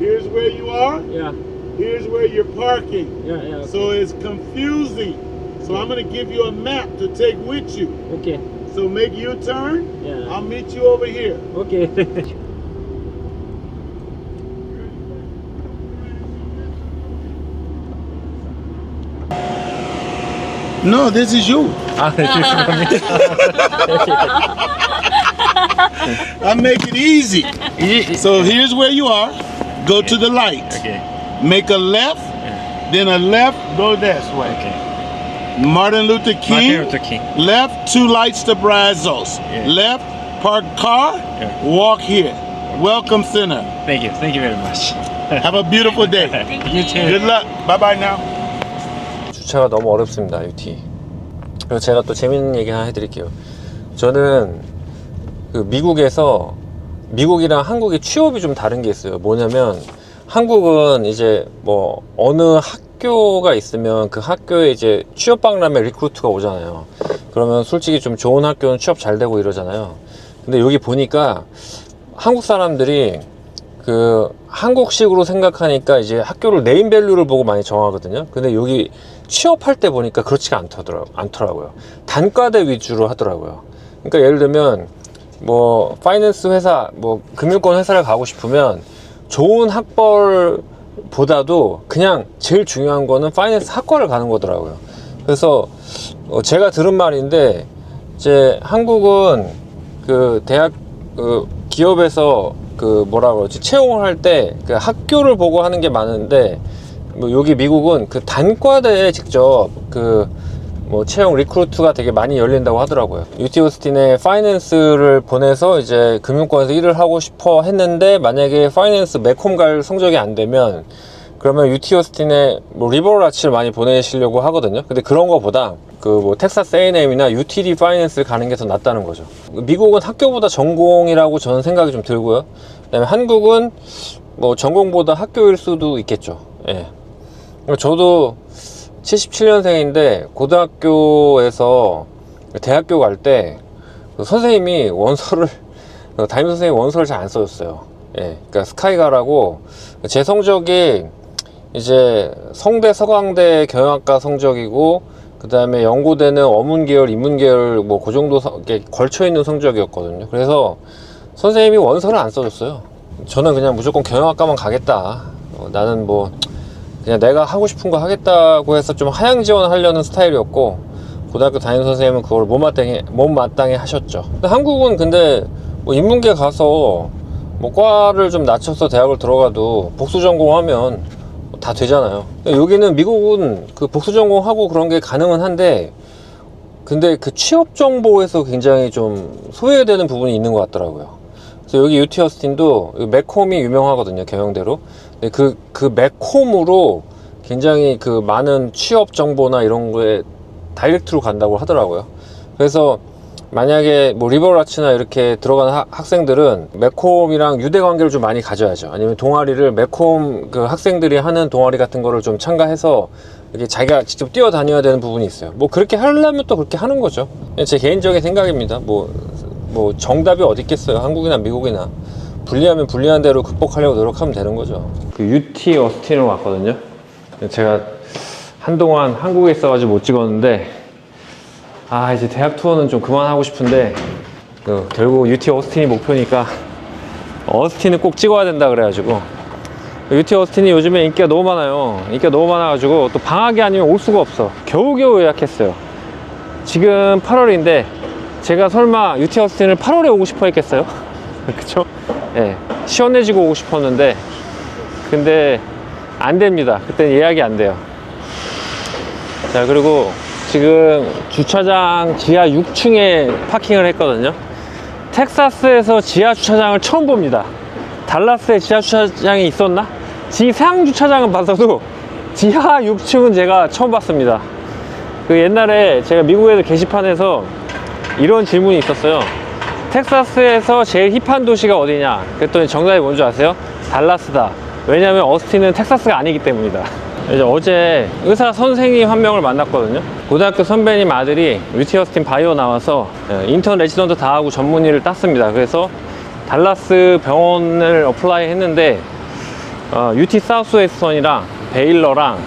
Here's where you are. Yeah. Here's where you're parking. Yeah, yeah. So it's confusing. So I'm going to give you a map to take with you. Okay. So make your turn. Yeah. I'll meet you over here. Okay. No, this is you. I make it easy. So here's where you are. Go to the light. Okay. Make a left. Then a left. Go this way. Okay. Martin Luther King. Martin Luther King. Left, 2 lights to Brazos. Yeah. Left, park car. Yeah. Walk here. Welcome center. Thank you. Thank you very much. Have a beautiful day. You too. Good luck. Bye bye now. 주차가 너무 어렵습니다, UT. 그리고 제가 또 재밌는 얘기 하나 해드릴게요. 저는 그 미국이랑 한국의 취업이 좀 다른 게 있어요. 뭐냐면 한국은 이제 뭐 어느 학교가 있으면 그 학교에 이제 취업 박람회 리크루트가 오잖아요. 그러면 솔직히 좀 좋은 학교는 취업 잘 되고 이러잖아요. 근데 여기 보니까 한국 사람들이 그 한국식으로 생각하니까 이제 학교를 네임밸류를 보고 많이 정하거든요. 근데 여기 취업할 때 보니까 그렇지가 않더라고요. 단과대 위주로 하더라고요. 그러니까 예를 들면 뭐 파이낸스 회사, 뭐 금융권 회사를 가고 싶으면 좋은 학벌보다도 그냥 제일 중요한 거는 파이낸스 학과를 가는 거더라고요. 그래서 제가 들은 말인데 이제 한국은 그 대학 기업에서 그 뭐라 그러지, 채용을 할 때 그 학교를 보고 하는 게 많은데 뭐 여기 미국은 그 단과대에 직접 그 뭐 채용 리크루트가 되게 많이 열린다고 하더라고요. UT 오스틴에 파이낸스를 보내서 이제 금융권에서 일을 하고 싶어 했는데 만약에 파이낸스 매콤 갈 성적이 안 되면 그러면 UT 오스틴에 뭐 리버럴 아치를 많이 보내시려고 하거든요. 근데 그런 거보다 그 뭐 텍사스 A&M이나 UTD 파이낸스를 가는 게 더 낫다는 거죠. 미국은 학교보다 전공이라고 저는 생각이 좀 들고요. 그다음에 한국은 뭐 전공보다 학교일 수도 있겠죠. 예. 저도 77년생인데 고등학교에서 대학교 갈 때 선생님이 원서를 담임 선생님이 원서를 잘 안 써줬어요. 예. 그러니까 스카이가라고 제 성적이 이제 성대 서강대 경영학과 성적이고 그 다음에 연고대는 어문계열, 인문계열 뭐 그 정도 걸쳐있는 성적이었거든요. 그래서 선생님이 원서를 안 써줬어요. 저는 그냥 무조건 경영학과만 가겠다. 나는 뭐 그냥 내가 하고 싶은 거 하겠다고 해서 좀 하향 지원하려는 스타일이었고 고등학교 담임 선생님은 그걸 못마땅해 하셨죠. 한국은 근데 뭐 인문계 가서 뭐 과를 좀 낮춰서 대학을 들어가도 복수 전공하면 다 되잖아요. 여기는 미국은 그 복수 전공하고 그런 게 가능은 한데 근데 그 취업 정보에서 굉장히 좀 소외되는 부분이 있는 것 같더라고요. 그래서 여기 UT 오스틴도 매콤이 유명하거든요, 경영대로. 근데 그 매콤으로 굉장히 그 많은 취업 정보나 이런 거에 다이렉트로 간다고 하더라고요. 그래서 만약에 뭐 리버럴 아츠나 이렇게 들어가는 학생들은 매콤이랑 유대 관계를 좀 많이 가져야죠. 아니면 동아리를 매콤 그 학생들이 하는 동아리 같은 거를 좀 참가해서 이렇게 자기가 직접 뛰어다녀야 되는 부분이 있어요. 뭐 그렇게 하려면 또 그렇게 하는 거죠. 제 개인적인 생각입니다. 뭐 정답이 어디 있겠어요. 한국이나 미국이나 불리하면 불리한 대로 극복하려고 노력하면 되는 거죠. 그 UT 오스틴을 왔거든요. 제가 한동안 한국에 있어가지고 못 찍었는데 이제 대학 투어는 좀 그만하고 싶은데 결국 UT 오스틴이 목표니까 오스틴은 꼭 찍어야 된다 그래가지고 UT 오스틴이 요즘에 인기가 너무 많아요. 인기가 너무 많아가지고 또 방학이 아니면 올 수가 없어. 겨우겨우 예약했어요. 지금 8월인데 제가 설마 UT 오스틴을 8월에 오고 싶어 했겠어요? 그쵸? 예, 시원해지고 오고 싶었는데 근데 안 됩니다. 그때는 예약이 안 돼요. 자, 그리고 지금 주차장 지하 6층에 파킹을 했거든요. 텍사스에서 지하 주차장을 처음 봅니다. 달라스에 지하 주차장이 있었나? 지상 주차장은 봤어도 지하 6층은 제가 처음 봤습니다. 그 옛날에 제가 미국에서 게시판에서 이런 질문이 있었어요. 텍사스에서 제일 힙한 도시가 어디냐? 그랬더니 정답이 뭔지 아세요? 달라스다. 왜냐면 어스틴은 텍사스가 아니기 때문이다. 이제 어제 의사 선생님 한 명을 만났거든요. 고등학교 선배님 아들이 UT 오스틴 바이오 나와서 인턴 레지던트 다 하고 전문의를 땄습니다. 그래서 달라스 병원을 어플라이 했는데 UT 사우스웨스턴이랑 베일러랑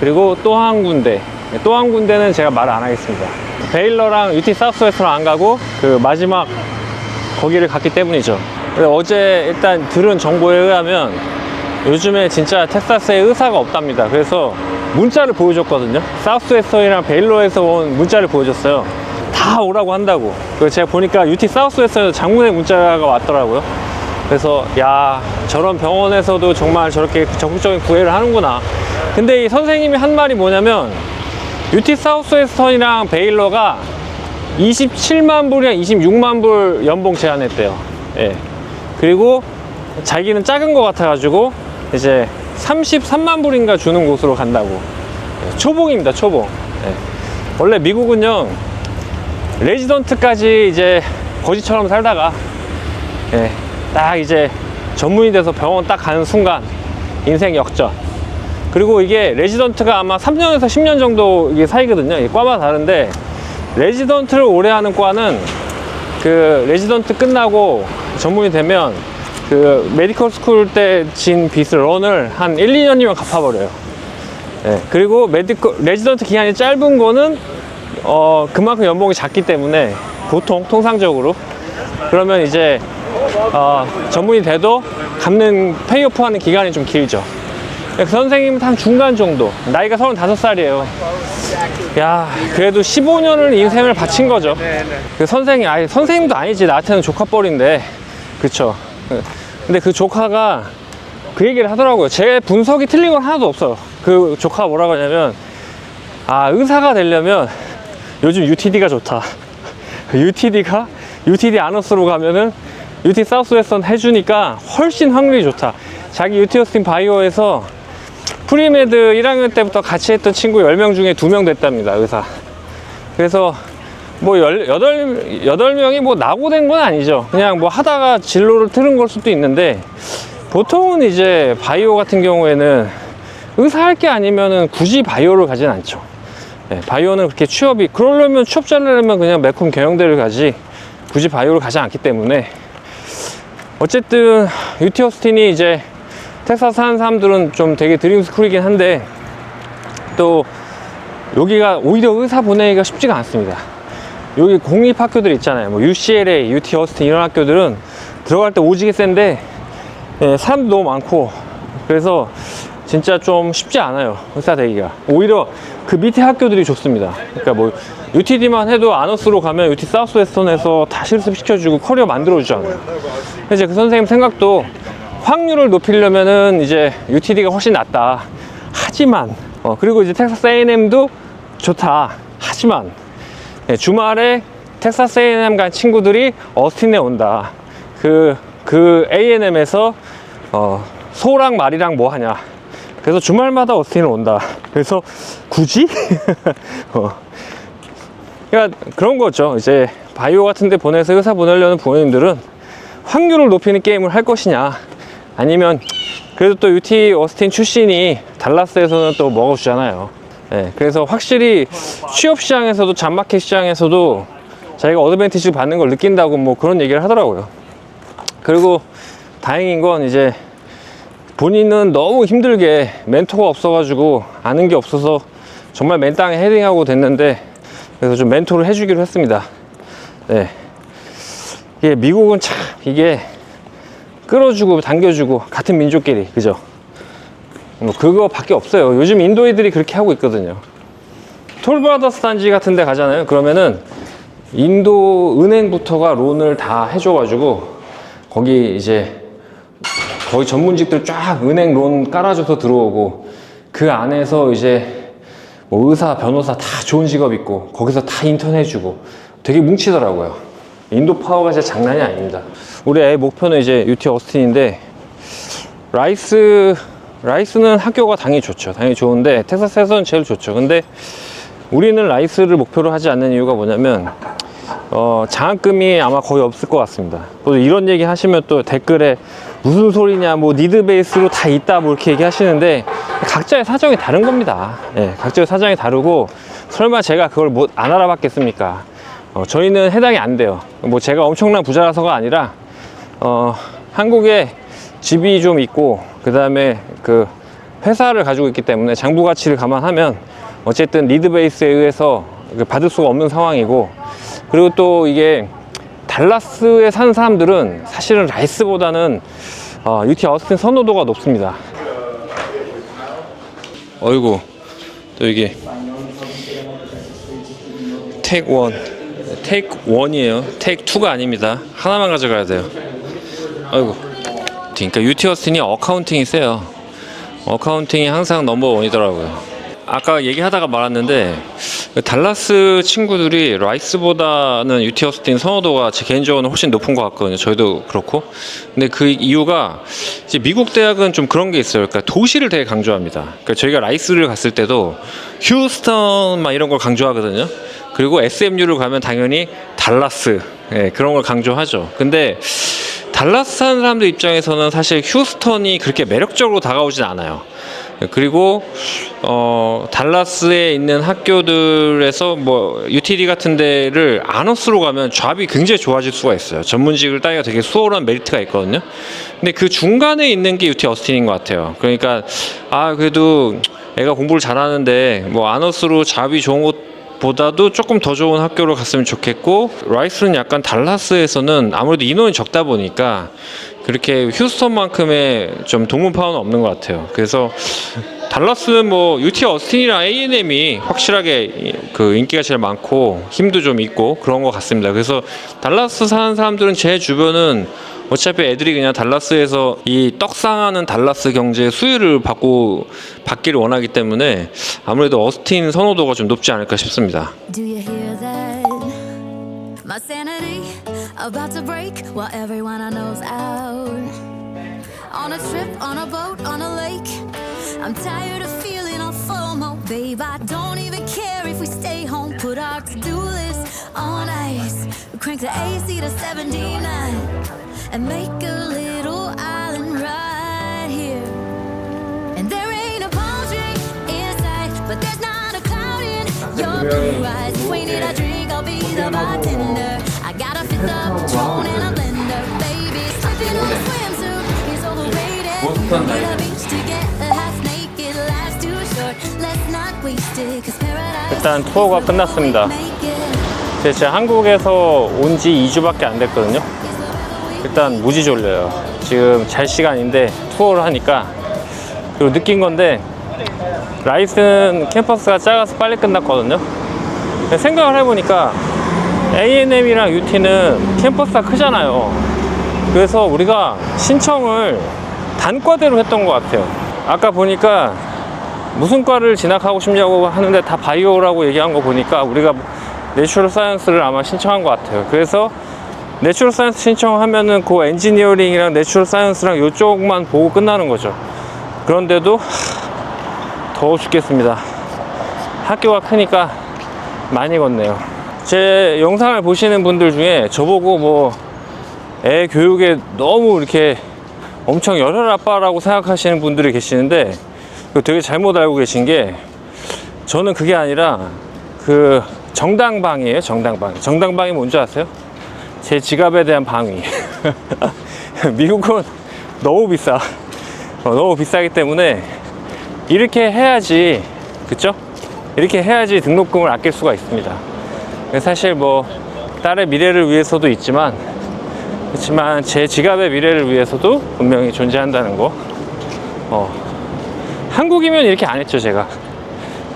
그리고 또 한 군데는 제가 말을 안 하겠습니다. 베일러랑 UT 사우스웨스턴 안 가고 그 마지막 거기를 갔기 때문이죠. 어제 일단 들은 정보에 의하면 요즘에 진짜 텍사스에 의사가 없답니다. 그래서 문자를 보여줬거든요. 사우스웨스턴이랑 베일러에서 온 문자를 보여줬어요. 다 오라고 한다고. 그래서 제가 보니까 UT 사우스웨스턴에서 장문의 문자가 왔더라고요. 그래서 야, 저런 병원에서도 정말 저렇게 적극적인 구애를 하는구나. 근데 이 선생님이 한 말이 뭐냐면 UT 사우스웨스턴이랑 베일러가 27만 불이랑 26만 불 연봉 제한했대요. 예. 그리고 자기는 작은 거 같아가지고 이제 33만 불인가 주는 곳으로 간다고. 예. 초봉입니다, 초봉. 예. 원래 미국은요, 레지던트까지 이제 거지처럼 살다가, 예, 딱 이제 전문이 돼서 병원 딱 가는 순간 인생 역전. 그리고 이게 레지던트가 아마 3년에서 10년 정도 이게 사이거든요. 이게 과마다 다른데, 레지던트를 오래 하는 과는 그 레지던트 끝나고 전문이 되면 그 메디컬 스쿨 때 진 빚을 런을 한 1, 2년이면 갚아버려요. 예, 그리고 레지던트 기간이 짧은 거는 그만큼 연봉이 작기 때문에 보통 통상적으로 그러면 이제 전문이 돼도 갚는 페이오프 하는 기간이 좀 길죠. 그 선생님은 한 중간 정도, 나이가 35살이에요. 야, 그래도 15년을 인생을 바친 거죠. 그 선생님도 아니지, 나한테는 조카뻘인데, 그쵸. 근데 그 조카가 그 얘기를 하더라고요. 제 분석이 틀린 건 하나도 없어요. 그 조카가 뭐라고 하냐면, 의사가 되려면 요즘 UTD가 좋다. UTD 아너스로 가면은 UT 사우스웨스턴 해주니까 훨씬 확률이 좋다. 자기 UT 오스틴 바이오에서 프리메드 1학년 때부터 같이 했던 친구 10명 중에 2명 됐답니다, 의사. 그래서 뭐 8명이 뭐 낙오된 건 아니죠. 그냥 뭐 하다가 진로를 틀은 걸 수도 있는데, 보통은 이제 바이오 같은 경우에는 의사 할 게 아니면은 굳이 바이오를 가진 않죠. 네, 바이오는 그렇게 그러려면 취업 잘하려면 그냥 매콤 경영대를 가지, 굳이 바이오를 가지 않기 때문에. 어쨌든 UT 오스틴이 이제 텍사스 사는 사람들은 좀 되게 드림스쿨이긴 한데, 또 여기가 오히려 의사 보내기가 쉽지가 않습니다. 여기 공립 학교들 있잖아요. 뭐 UCLA, UT 오스틴 이런 학교들은 들어갈 때 오지게 센데, 예, 사람도 너무 많고, 그래서 진짜 좀 쉽지 않아요, 의사 되기가. 오히려 그 밑에 학교들이 좋습니다. 그러니까 뭐 UTD만 해도 아너스로 가면 UT 사우스웨스턴에서 다 실습시켜주고 커리어 만들어주잖아요. 이제 그 선생님 생각도 확률을 높이려면은 이제 UTD가 훨씬 낫다. 하지만 그리고 이제 텍사스 A&M도 좋다. 하지만 주말에 텍사스 A&M 간 친구들이 어스틴에 온다. 그 A&M에서 소랑 말이랑 뭐 하냐. 그래서 주말마다 어스틴을 온다. 그래서 굳이? 그러니까 그런 거죠. 이제 바이오 같은 데 보내서 의사 보내려는 부모님들은 확률을 높이는 게임을 할 것이냐, 아니면 그래도 또 UT 오스틴 출신이 달라스에서는 또 먹어주잖아요. 네, 그래서 확실히 취업 시장에서도 잡마켓 시장에서도 자기가 어드밴티지를 받는 걸 느낀다고 뭐 그런 얘기를 하더라고요. 그리고 다행인 건 이제 본인은 너무 힘들게 멘토가 없어가지고 아는 게 없어서 정말 맨 땅에 헤딩하고 됐는데, 그래서 좀 멘토를 해주기로 했습니다. 네. 이게 미국은 참 이게 끌어주고 당겨주고 같은 민족끼리, 그죠? 뭐 그거밖에 없어요. 요즘 인도 애들이 그렇게 하고 있거든요. 톨브라더스 단지 같은 데 가잖아요. 그러면은 인도 은행부터가 론을 다 해줘가지고 거기 이제 거기 전문직들 쫙 은행 론 깔아줘서 들어오고, 그 안에서 이제 뭐 의사, 변호사 다 좋은 직업 있고 거기서 다 인턴 해주고 되게 뭉치더라고요. 인도 파워가 진짜 장난이 아닙니다. 우리 애 목표는 이제 UT 오스틴인데, 라이스는 학교가 당연히 좋죠. 당연히 좋은데 텍사스에서는 제일 좋죠. 근데 우리는 라이스를 목표로 하지 않는 이유가 뭐냐면 장학금이 아마 거의 없을 것 같습니다. 또 이런 얘기 하시면 또 댓글에 무슨 소리냐, 뭐 니드 베이스로 다 있다, 뭐 이렇게 얘기하시는데, 각자의 사정이 다른 겁니다. 예, 각자의 사정이 다르고, 설마 제가 그걸 뭐 안 알아봤겠습니까? 저희는 해당이 안 돼요. 뭐 제가 엄청난 부자라서가 아니라 한국에 집이 좀 있고 그 다음에 그 회사를 가지고 있기 때문에 장부 가치를 감안하면 어쨌든 리드 베이스에 의해서 받을 수가 없는 상황이고, 그리고 또 이게 달라스에 사는 사람들은 사실은 라이스보다는 UT 어스틴 선호도가 높습니다. 어이구, 또 이게 테이크 1이에요. 테이크 2가 아닙니다. 하나만 가져가야 돼요. 어이구. 그러니까 UT 어스틴이 어카운팅이 세요. 어카운팅이 항상 넘버원이더라고요. 아까 얘기하다가 말았는데 달라스 친구들이 라이스보다는 UT 어스틴 선호도가 제 개인적으로는 훨씬 높은 것 같거든요. 저희도 그렇고. 근데 그 이유가 이제 미국 대학은 좀 그런 게 있어요. 그러니까 도시를 되게 강조합니다. 그러니까 저희가 라이스를 갔을 때도 휴스턴 막 이런 걸 강조하거든요. 그리고 SMU를 가면 당연히 달라스, 예, 그런 걸 강조하죠. 근데 달라스 사는 사람들 입장에서는 사실 휴스턴이 그렇게 매력적으로 다가오진 않아요. 그리고 달라스에 있는 학교들에서 뭐 UTD 같은 데를 아너스로 가면 잡이 굉장히 좋아질 수가 있어요. 전문직을 따기가 되게 수월한 메리트가 있거든요. 근데 그 중간에 있는 게 UT 어스틴인 것 같아요. 그러니까 그래도 애가 공부를 잘하는데 뭐 아너스로 잡이 좋은 곳 보다도 조금 더 좋은 학교로 갔으면 좋겠고, 라이스는 약간 달라스에서는 아무래도 인원이 적다 보니까 그렇게 휴스턴만큼의 좀 동문 파워는 없는 것 같아요. 그래서 달라스는 뭐 UT 어스틴이랑 A&M이 확실하게 그 인기가 제일 많고 힘도 좀 있고 그런 것 같습니다. 그래서 달라스 사는 사람들은 제 주변은 어차피 애들이 그냥 달라스에서 이 떡상하는 달라스 경제의 수혜를 받기를 원하기 때문에 아무래도 어스틴 선호도가 좀 높지 않을까 싶습니다. Do you hear that? My sanity about to break while everyone I know's out. On a trip, on a boat, on a lake. I'm tired of feeling all FOMO. Babe, I don't even care if we stay home. Put our to-do list on ice. Crank the AC to 79 and make a little island right here. And there ain't a palm tree in sight, but there's not a cloud in your blue eyes. If we need a drink, I'll be the bartender. I got a fifth up Patron and a blender. Baby, slipping on a swimsuit is overrated. Go to the beach to get half naked. Life's too short, let's not waste it. 'Cause paradise 일단 투어가 끝났습니다. 제가 한국에서 온 지 2주밖에 안 됐거든요. 일단 무지 졸려요. 지금 잘 시간인데 투어를 하니까. 그리고 느낀 건데 라이스는 캠퍼스가 작아서 빨리 끝났거든요. 생각을 해보니까 A&M이랑 UT는 캠퍼스가 크잖아요. 그래서 우리가 신청을 단과대로 했던 것 같아요. 아까 보니까 무슨 과를 진학하고 싶냐고 하는데 다 바이오라고 얘기한 거 보니까 우리가 내추럴 사이언스를 아마 신청한 것 같아요. 그래서 내추럴 사이언스 신청하면은 그 엔지니어링이랑 내추럴 사이언스랑 이쪽만 보고 끝나는 거죠. 그런데도 더워 죽겠습니다. 학교가 크니까 많이 걷네요. 제 영상을 보시는 분들 중에 저보고 뭐 애 교육에 너무 이렇게 엄청 열혈 아빠라고 생각하시는 분들이 계시는데 되게 잘못 알고 계신 게, 저는 그게 아니라 그 정당방위예요. 정당방위 뭔지 아세요? 제 지갑에 대한 방위. 미국은 너무 비싸. 너무 비싸기 때문에 이렇게 해야지, 그쵸? 이렇게 해야지 등록금을 아낄 수가 있습니다. 사실 뭐 딸의 미래를 위해서도 있지만, 그렇지만 제 지갑의 미래를 위해서도 분명히 존재한다는 거. 한국이면 이렇게 안 했죠, 제가.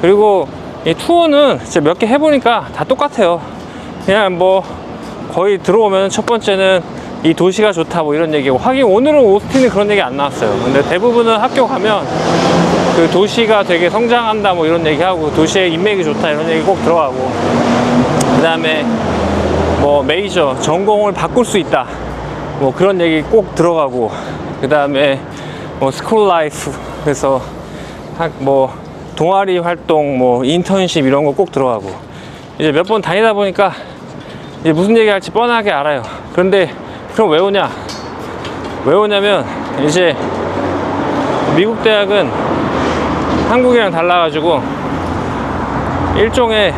그리고 이 투어는 진짜 몇 개 해보니까 다 똑같아요. 그냥 뭐 거의 들어오면 첫 번째는 이 도시가 좋다 뭐 이런 얘기고, 하긴 오늘은 오스틴은 그런 얘기 안 나왔어요. 근데 대부분은 학교 가면 그 도시가 되게 성장한다 뭐 이런 얘기하고, 도시의 인맥이 좋다 이런 얘기 꼭 들어가고, 그 다음에 뭐 메이저 전공을 바꿀 수 있다 뭐 그런 얘기 꼭 들어가고, 그 다음에 뭐 스쿨 라이프, 그래서 뭐 동아리 활동, 뭐 인턴십 이런 거 꼭 들어가고, 이제 몇 번 다니다 보니까 이제 무슨 얘기 할지 뻔하게 알아요. 그런데 그럼 왜 오냐? 왜 오냐면, 이제 미국 대학은 한국이랑 달라가지고 일종의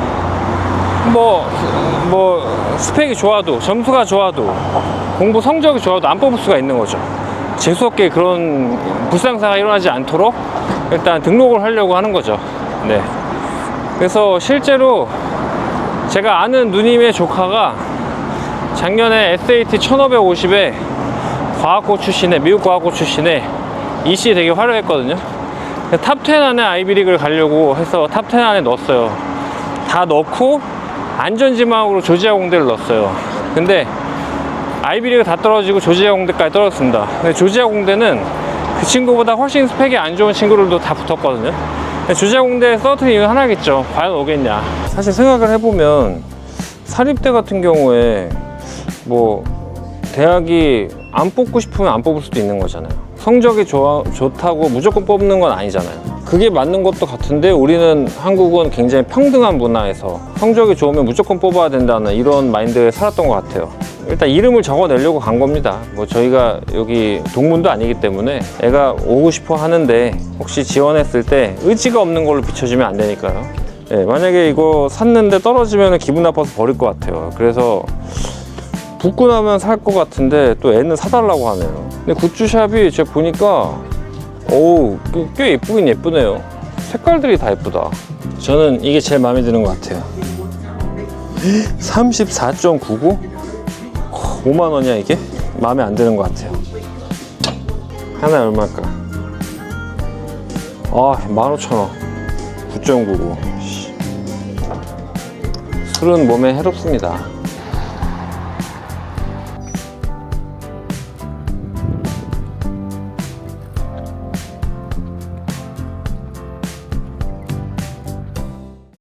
뭐 스펙이 좋아도, 점수가 좋아도, 공부 성적이 좋아도 안 뽑을 수가 있는 거죠. 재수없게 그런 불상사가 일어나지 않도록 일단 등록을 하려고 하는 거죠. 네. 그래서 실제로 제가 아는 누님의 조카가 작년에 SAT 1550에 과학고 출신의, 미국 과학고 출신의 이씨 되게 화려했거든요. 탑10 안에 아이비리그를 가려고 해서 탑10 안에 넣었어요. 다 넣고 안전지망으로 조지아 공대를 넣었어요. 근데 아이비리그 다 떨어지고 조지아 공대까지 떨어졌습니다. 근데 조지아 공대는 그 친구보다 훨씬 스펙이 안 좋은 친구들도 다 붙었거든요. 근데 조지아 공대에 떨어뜨린 이유는 하나겠죠. 과연 오겠냐. 사실 생각을 해보면 사립대 같은 경우에 뭐 대학이 안 뽑고 싶으면 안 뽑을 수도 있는 거잖아요. 성적이 좋다고 무조건 뽑는 건 아니잖아요. 그게 맞는 것도 같은데 우리는 한국은 굉장히 평등한 문화에서 성적이 좋으면 무조건 뽑아야 된다는 이런 마인드에 살았던 것 같아요. 일단 이름을 적어내려고 간 겁니다. 뭐 저희가 여기 동문도 아니기 때문에 애가 오고 싶어 하는데 혹시 지원했을 때 의지가 없는 걸로 비춰주면 안 되니까요. 네, 만약에 이거 샀는데 떨어지면 기분 나빠서 버릴 것 같아요. 그래서 붙고 나면 살 것 같은데 또 애는 사달라고 하네요. 근데 굿즈샵이 제가 보니까 오, 꽤 예쁘긴 예쁘네요. 색깔들이 다 예쁘다. 저는 이게 제일 마음에 드는 것 같아요. 34.99? 5만 원이야 이게? 마음에 안 드는 것 같아요. 하나에 얼마일까? 아, 15,000원. 9.99. 술은 몸에 해롭습니다.